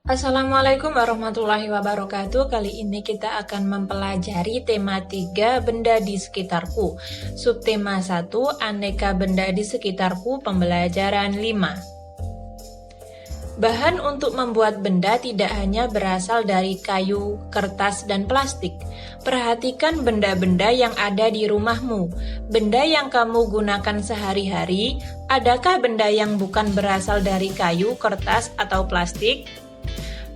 Assalamualaikum warahmatullahi wabarakatuh. Kali ini kita akan mempelajari tema 3 benda di sekitarku. Subtema 1 aneka benda di sekitarku, pembelajaran 5. Bahan untuk membuat benda tidak hanya berasal dari kayu, kertas, dan plastik. Perhatikan benda-benda yang ada di rumahmu. Benda yang kamu gunakan sehari-hari, adakah benda yang bukan berasal dari kayu, kertas, atau plastik?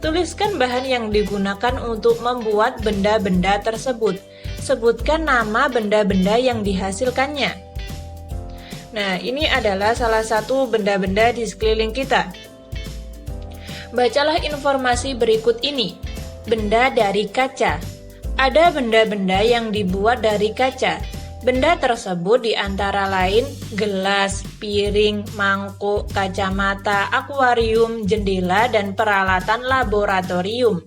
Tuliskan bahan yang digunakan untuk membuat benda-benda tersebut. Sebutkan nama benda-benda yang dihasilkannya. Nah, ini adalah salah satu benda-benda di sekeliling kita. Bacalah informasi berikut ini. Benda dari kaca. Ada benda-benda yang dibuat dari kaca. Benda tersebut diantara lain gelas, piring, mangkuk, kacamata, akuarium, jendela, dan peralatan laboratorium.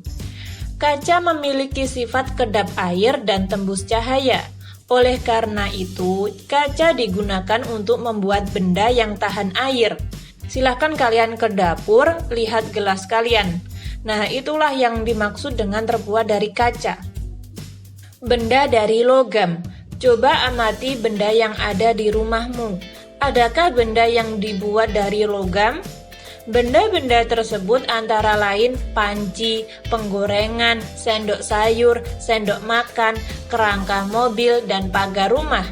Kaca memiliki sifat kedap air dan tembus cahaya. Oleh karena itu, kaca digunakan untuk membuat benda yang tahan air. Silahkan kalian ke dapur, lihat gelas kalian. Nah, itulah yang dimaksud dengan terbuat dari kaca. Benda dari logam. Coba amati benda yang ada di rumahmu. Adakah benda yang dibuat dari logam? Benda-benda tersebut antara lain panci, penggorengan, sendok sayur, sendok makan, kerangka mobil, dan pagar rumah.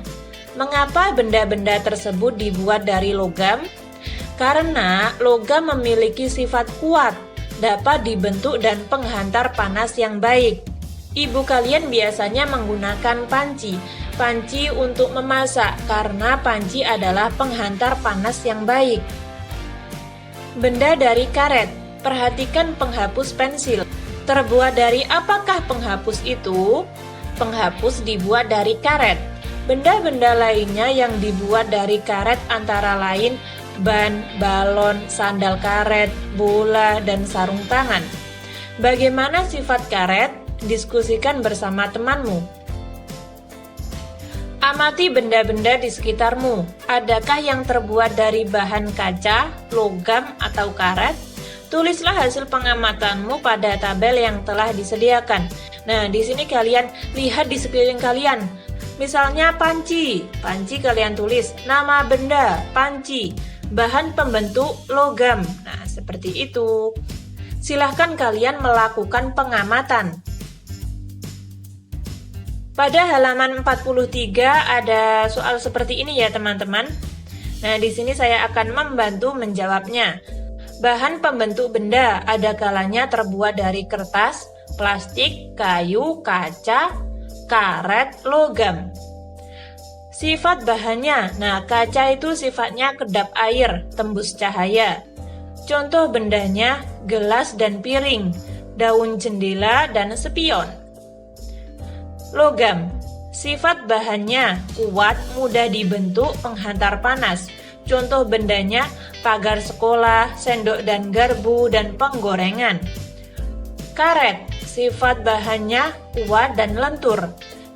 Mengapa benda-benda tersebut dibuat dari logam? Karena logam memiliki sifat kuat, dapat dibentuk dan penghantar panas yang baik. Ibu kalian biasanya menggunakan panci untuk memasak karena panci adalah penghantar panas yang baik. Benda dari karet. Perhatikan penghapus pensil. Terbuat dari apakah penghapus itu? Penghapus dibuat dari karet. Benda-benda lainnya yang dibuat dari karet antara lain ban, balon, sandal karet, bola, dan sarung tangan. Bagaimana sifat karet? Diskusikan bersama temanmu. Amati benda-benda di sekitarmu. Adakah yang terbuat dari bahan kaca, logam, atau karet? Tulislah hasil pengamatanmu pada tabel yang telah disediakan. Nah, di sini kalian lihat di sekeliling kalian. Misalnya panci kalian tulis nama benda, panci. Bahan pembentuk logam. Nah, seperti itu. Silahkan kalian melakukan pengamatan. Pada halaman 43 ada soal seperti ini ya teman-teman. Nah, di sini saya akan membantu menjawabnya. Bahan pembentuk benda ada kalanya terbuat dari kertas, plastik, kayu, kaca, karet, logam. Sifat bahannya, nah kaca itu sifatnya kedap air, tembus cahaya. Contoh bendanya, gelas dan piring, daun jendela dan spion. Logam, sifat bahannya kuat, mudah dibentuk, penghantar panas. Contoh bendanya, pagar sekolah, sendok dan garpu, dan penggorengan. Karet, sifat bahannya kuat dan lentur,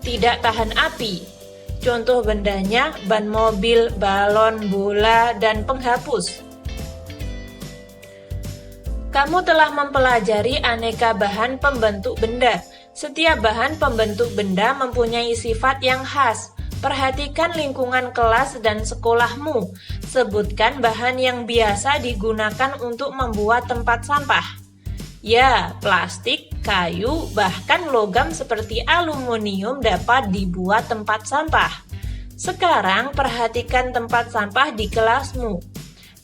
tidak tahan api. Contoh bendanya ban mobil, balon, bola, dan penghapus. Kamu telah mempelajari aneka bahan pembentuk benda. Setiap bahan pembentuk benda mempunyai sifat yang khas. Perhatikan lingkungan kelas dan sekolahmu. Sebutkan bahan yang biasa digunakan untuk membuat tempat sampah. Ya, plastik, kayu, bahkan logam seperti aluminium dapat dibuat tempat sampah. Sekarang perhatikan tempat sampah di kelasmu.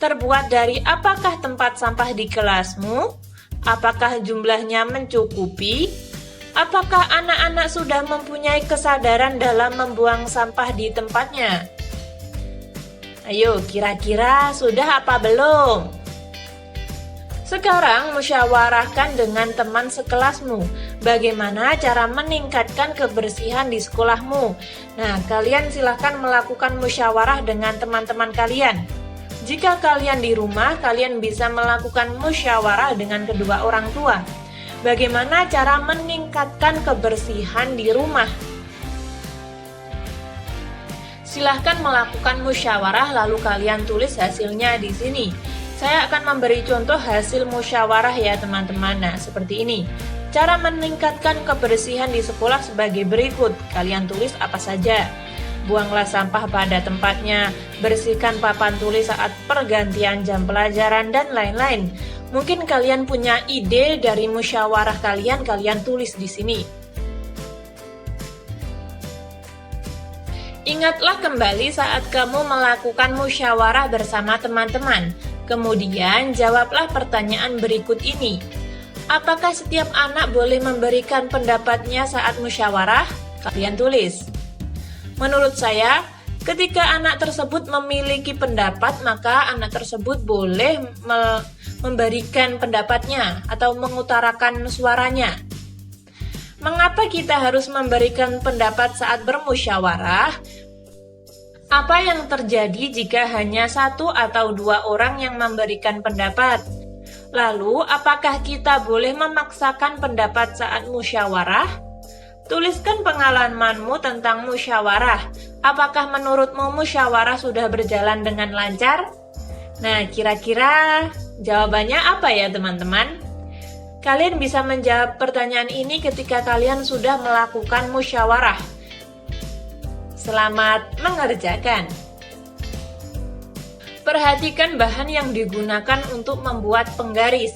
Terbuat dari apakah tempat sampah di kelasmu? Apakah jumlahnya mencukupi? Apakah anak-anak sudah mempunyai kesadaran dalam membuang sampah di tempatnya? Ayo, kira-kira sudah apa belum? Sekarang musyawarahkan dengan teman sekelasmu. Bagaimana cara meningkatkan kebersihan di sekolahmu? Nah, kalian silahkan melakukan musyawarah dengan teman-teman kalian. Jika kalian di rumah, kalian bisa melakukan musyawarah dengan kedua orang tua. Bagaimana cara meningkatkan kebersihan di rumah? Silahkan melakukan musyawarah lalu kalian tulis hasilnya di sini. Saya akan memberi contoh hasil musyawarah ya teman-teman. Nah, seperti ini. Cara meningkatkan kebersihan di sekolah sebagai berikut. Kalian tulis apa saja. Buanglah sampah pada tempatnya, bersihkan papan tulis saat pergantian jam pelajaran, dan lain-lain. Mungkin kalian punya ide dari musyawarah kalian tulis di sini. Ingatlah kembali saat kamu melakukan musyawarah bersama teman-teman. Kemudian jawablah pertanyaan berikut ini. Apakah setiap anak boleh memberikan pendapatnya saat musyawarah? Kalian tulis. Menurut saya, ketika anak tersebut memiliki pendapat, maka anak tersebut boleh memberikan pendapatnya atau mengutarakan suaranya. Mengapa kita harus memberikan pendapat saat bermusyawarah? Apa yang terjadi jika hanya satu atau dua orang yang memberikan pendapat? Lalu, apakah kita boleh memaksakan pendapat saat musyawarah? Tuliskan pengalamanmu tentang musyawarah. Apakah menurutmu musyawarah sudah berjalan dengan lancar? Nah, kira-kira jawabannya apa ya teman-teman? Kalian bisa menjawab pertanyaan ini ketika kalian sudah melakukan musyawarah. Selamat mengerjakan. Perhatikan bahan yang digunakan untuk membuat penggaris.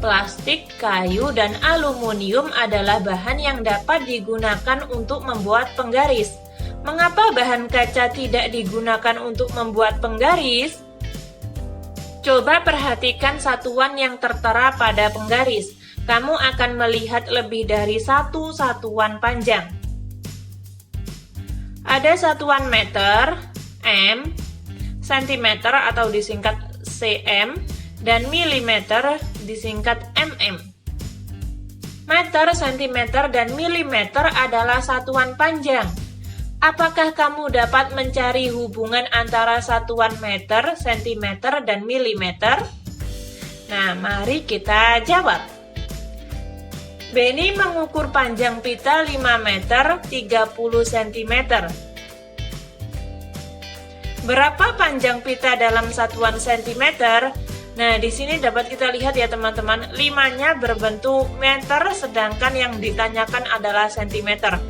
Plastik, kayu, dan aluminium adalah bahan yang dapat digunakan untuk membuat penggaris. Mengapa bahan kaca tidak digunakan untuk membuat penggaris? Coba perhatikan satuan yang tertera pada penggaris. Kamu akan melihat lebih dari satu satuan panjang. Ada satuan meter, m, sentimeter atau disingkat cm, dan milimeter disingkat mm. Meter, sentimeter, dan milimeter adalah satuan panjang. Apakah kamu dapat mencari hubungan antara satuan meter, sentimeter, dan milimeter? Nah, mari kita jawab. Benny mengukur panjang pita 5 meter 30 cm. Berapa panjang pita dalam satuan sentimeter? Nah, di sini dapat kita lihat ya teman-teman, 5-nya berbentuk meter sedangkan yang ditanyakan adalah sentimeter.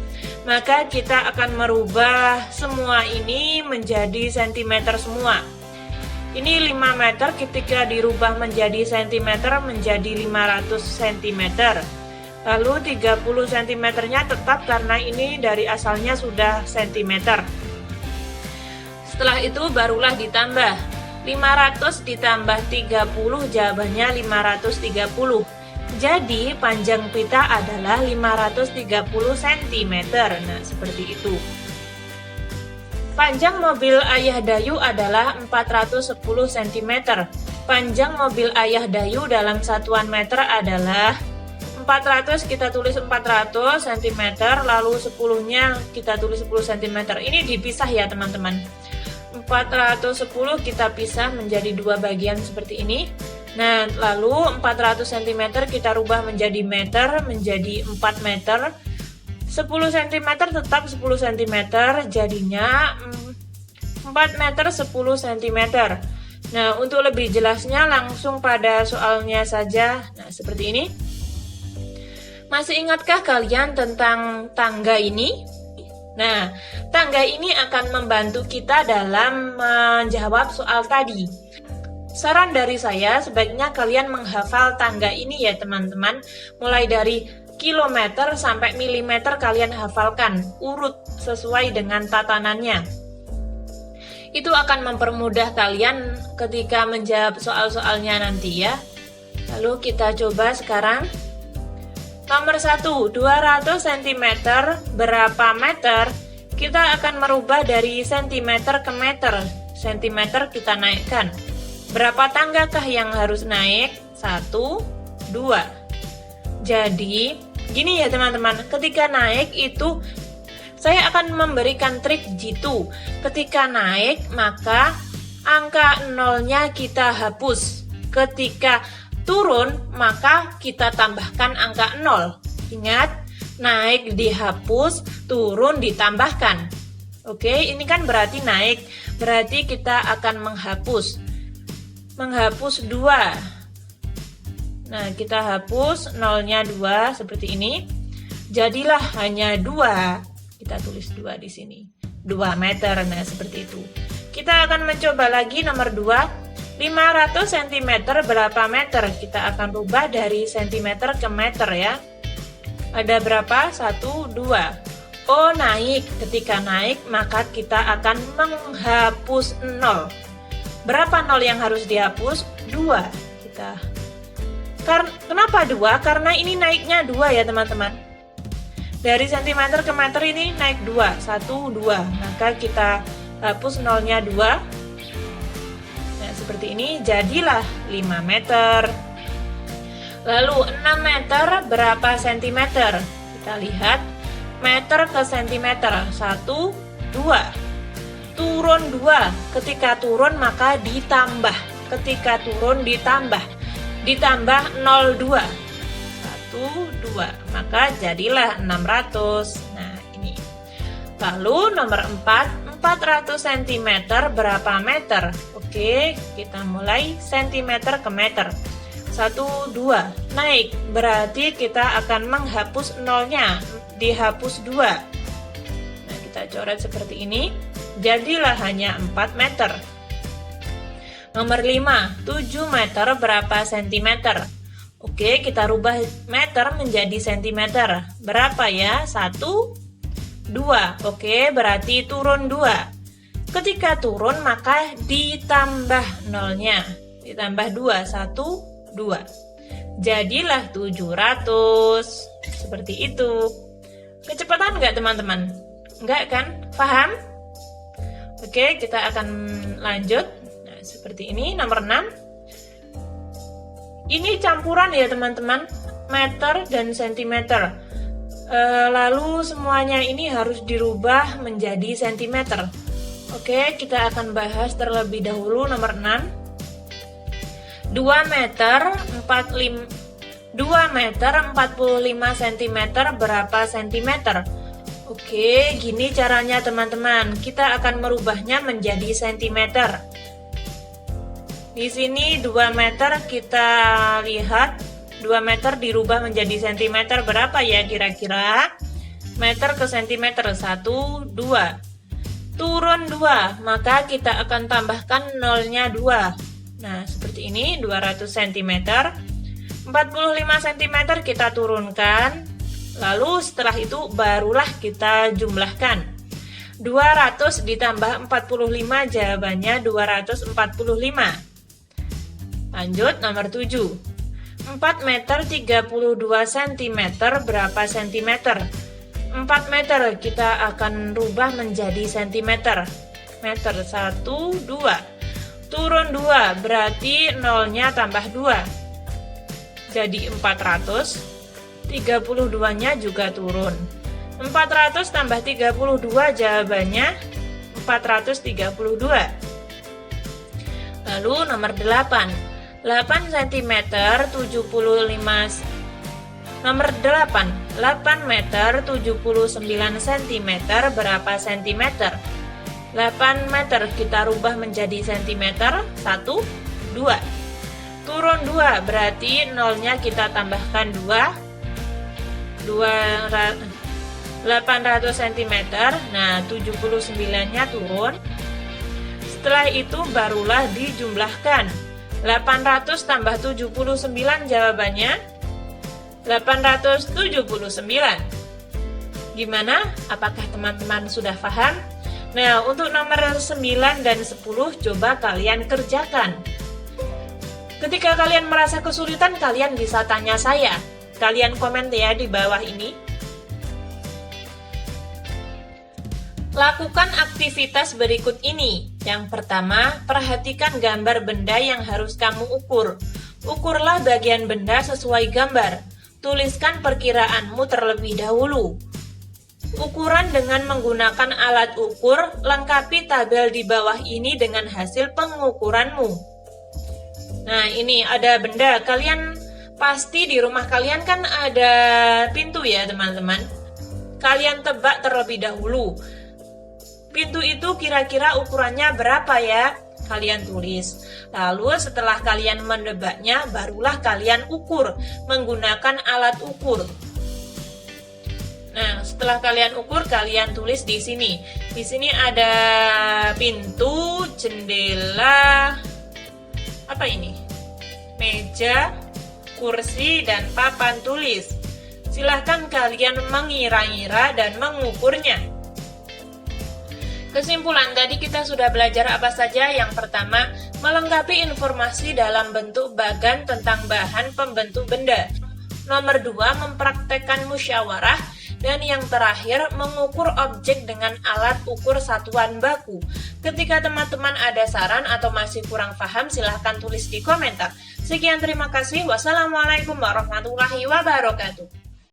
Maka kita akan merubah semua ini menjadi sentimeter semua. Ini 5 meter ketika dirubah menjadi sentimeter menjadi 500 cm. Lalu 30 cm-nya tetap karena ini dari asalnya sudah sentimeter. Setelah itu barulah ditambah. 500 ditambah 30 jawabannya 530. Jadi panjang pita adalah 530 cm. Nah, seperti itu. Panjang mobil Ayah Dayu adalah 410 cm. Panjang mobil Ayah Dayu dalam satuan meter adalah 400, kita tulis 400 cm, lalu 10-nya kita tulis 10 cm. Ini dipisah ya teman-teman. 410 kita pisah menjadi dua bagian seperti ini. Nah, lalu 400 cm kita rubah menjadi meter, menjadi 4 meter. 10 cm tetap 10 cm, jadinya 4 meter 10 cm. Nah, untuk lebih jelasnya langsung pada soalnya saja. Nah, seperti ini. Masih ingatkah kalian tentang tangga ini? Nah, tangga ini akan membantu kita dalam menjawab soal tadi. Saran dari saya, sebaiknya kalian menghafal tangga ini ya teman-teman. Mulai dari kilometer sampai milimeter kalian hafalkan, urut sesuai dengan tatanannya. Itu akan mempermudah kalian ketika menjawab soal-soalnya nanti ya. Lalu kita coba sekarang. Nomor 1, 200 cm berapa meter? Kita akan merubah dari cm ke meter. Cm kita naikkan. Berapa tanggakah yang harus naik? 1, 2. Jadi, gini ya teman-teman, ketika naik itu saya akan memberikan trik jitu. Ketika naik, maka angka nolnya kita hapus. Ketika turun, maka kita tambahkan angka 0. Ingat, naik dihapus, turun ditambahkan. Oke, ini kan berarti naik, berarti kita akan menghapus. menghapus 2. Nah, kita hapus nolnya 2 seperti ini. Jadilah hanya 2. Kita tulis 2 di sini. 2 meter. Nah, seperti itu. Kita akan mencoba lagi nomor 2. 500 cm berapa meter? Kita akan rubah dari cm ke meter ya. Ada berapa? 1, 2. Oh, naik. Ketika naik, maka kita akan menghapus 0. Berapa 0 yang harus dihapus? 2. Kenapa 2? Karena ini naiknya 2 ya teman-teman. Dari cm ke meter ini naik 2. 1, 2. Maka kita hapus nolnya 2. Nah, seperti ini jadilah 5 meter. Lalu 6 meter berapa sentimeter? Kita lihat meter ke sentimeter. 1, 2. Turun 2. Ketika turun maka ditambah. Ketika turun ditambah. Ditambah 0,2. 1, 2. Maka jadilah 600. Nah, ini. Lalu nomor 4. 400 cm berapa meter? Oke, kita mulai centimeter ke meter. 1, 2. Naik, berarti kita akan menghapus nolnya. Dihapus 2. Nah, kita coret seperti ini. Jadilah hanya 4 meter. Nomor 5. 7 meter berapa sentimeter? Oke, kita rubah meter menjadi sentimeter. Berapa ya? 1, 2. Oke, berarti turun 2. Ketika turun maka ditambah nolnya. Ditambah 2. 1, 2. Jadilah 700. Seperti itu. Kecepatan nggak teman-teman? Nggak kan? Paham? Oke, kita akan lanjut. Nah, seperti ini. Nomor 6. Ini campuran ya teman-teman. Meter dan sentimeter. Lalu semuanya ini harus dirubah menjadi sentimeter. Oke, kita akan bahas terlebih dahulu nomor 6. 2 meter 45 cm berapa sentimeter? Oke, gini caranya teman-teman. Kita akan merubahnya menjadi sentimeter. Di sini 2 meter kita lihat 2 meter dirubah menjadi sentimeter berapa ya kira-kira? Meter ke sentimeter 1, 2. Turun 2, maka kita akan tambahkan nolnya 2. Nah, seperti ini 200 cm. 45 cm kita turunkan. Lalu setelah itu barulah kita jumlahkan. 200 ditambah 45, jawabannya 245. Lanjut nomor 7. 4 meter 32 cm berapa sentimeter? 4 meter kita akan rubah menjadi sentimeter. Meter 1, 2. Turun 2 berarti nolnya tambah 2. Jadi 400. 32 nya juga turun. 400 tambah 32 jawabannya 432. Lalu nomor 8. 8 cm 75. Nomor 8. 8 meter 79 cm berapa sentimeter? 8 meter kita rubah menjadi sentimeter. 1, 2. Turun 2 berarti nolnya kita tambahkan 2. 800 cm. Nah, 79-nya turun. Setelah itu barulah dijumlahkan. 800 tambah 79 jawabannya 879. Gimana? Apakah teman-teman sudah paham? Nah, untuk nomor 9 dan 10 coba kalian kerjakan. Ketika kalian merasa kesulitan, kalian bisa tanya saya. Kalian komen ya di bawah ini. Lakukan aktivitas berikut ini. Yang pertama, perhatikan gambar benda yang harus kamu ukur. Ukurlah bagian benda sesuai gambar. Tuliskan perkiraanmu terlebih dahulu. Ukuran dengan menggunakan alat ukur, lengkapi tabel di bawah ini dengan hasil pengukuranmu. Nah, ini ada benda. Kalian pasti di rumah kalian kan ada pintu ya, teman-teman. Kalian tebak terlebih dahulu. Pintu itu kira-kira ukurannya berapa ya? kalian tulis. Lalu setelah kalian menebaknya, barulah kalian ukur menggunakan alat ukur. Nah, setelah kalian ukur, kalian tulis di sini. Di sini ada pintu, jendela, apa ini? Meja, kursi, dan papan tulis. Silahkan kalian mengira-ngira dan mengukurnya. Kesimpulan, tadi kita sudah belajar apa saja? Yang pertama, melengkapi informasi dalam bentuk bagan tentang bahan pembentuk benda. Nomor 2, mempraktekkan musyawarah. Dan yang terakhir, mengukur objek dengan alat ukur satuan baku. Ketika teman-teman ada saran atau masih kurang paham, silahkan tulis di komentar. Sekian, terima kasih. Wassalamualaikum warahmatullahi wabarakatuh.